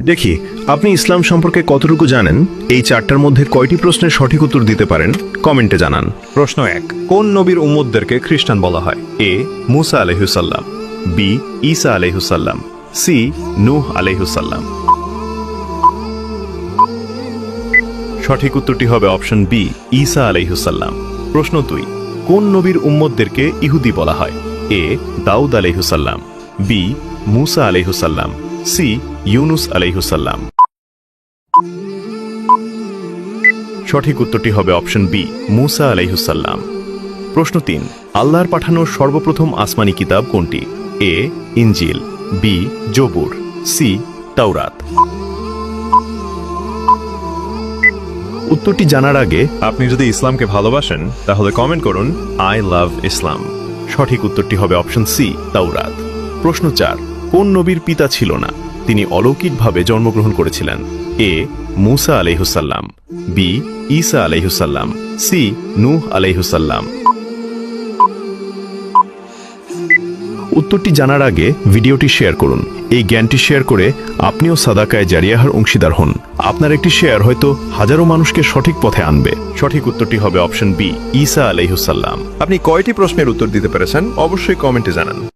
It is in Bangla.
দেখি আপনি ইসলাম সম্পর্কে কতটুকু জানেন। এই চারটার মধ্যে কয়টি প্রশ্নের সঠিক উত্তর দিতে পারেন কমেন্টে জানান। প্রশ্ন 1, কোন নবীর উম্মতদেরকে খ্রিস্টান বলা হয়? এ মুসা আলাইহিসসালাম, বি ঈসা আলাইহিসসালাম, সি নূহ আলাইহিসসালাম। সঠিক উত্তরটি হবে অপশন বি ঈসা আলাইহিসসালাম। প্রশ্ন 2, কোন নবীর উম্মতদেরকে ইহুদি বলা হয়? এ দাউদ আলাইহিসসালাম, বি মুসা আলাইহিসসালাম, সি ইউনুস আলাইহিসসালাম। সঠিক উত্তরটি হবে অপশন বি মুসা আলাইহিসসালাম। প্রশ্ন 3, আল্লাহর পাঠানো সর্বপ্রথম আসমানি কিতাব কোনটি? এ ইনজিল, বি জবুর, সি তাওরাত। উত্তরটি জানার আগে আপনি যদি ইসলামকে ভালোবাসেন তাহলে কমেন্ট করুন আই লাভ ইসলাম। সঠিক উত্তরটি হবে অপশন সি তাওরাত। প্রশ্ন 4, কোন নবীর পিতা ছিল না? তিনি অলৌকিকভাবে জন্মগ্রহণ করেছিলেন? এ মুসা আলাইহিসসালাম, বি ঈসা আলাইহিসসালাম, সি নূহ আলাইহিসসালাম। উত্তরটি জানার আগে ভিডিওটি শেয়ার করুন। এই জ্ঞানটি শেয়ার করে আপনিও সাদাকায়ে জারিয়াহার অংশীদার হন। আপনার একটি শেয়ার হয়তো হাজারো মানুষকে সঠিক পথে আনবে। সঠিক উত্তরটি হবে অপশন বি ঈসা আলাইহিসসালাম। আপনি কয়টি প্রশ্নের উত্তর দিতে পেরেছেন অবশ্যই কমেন্টে জানান।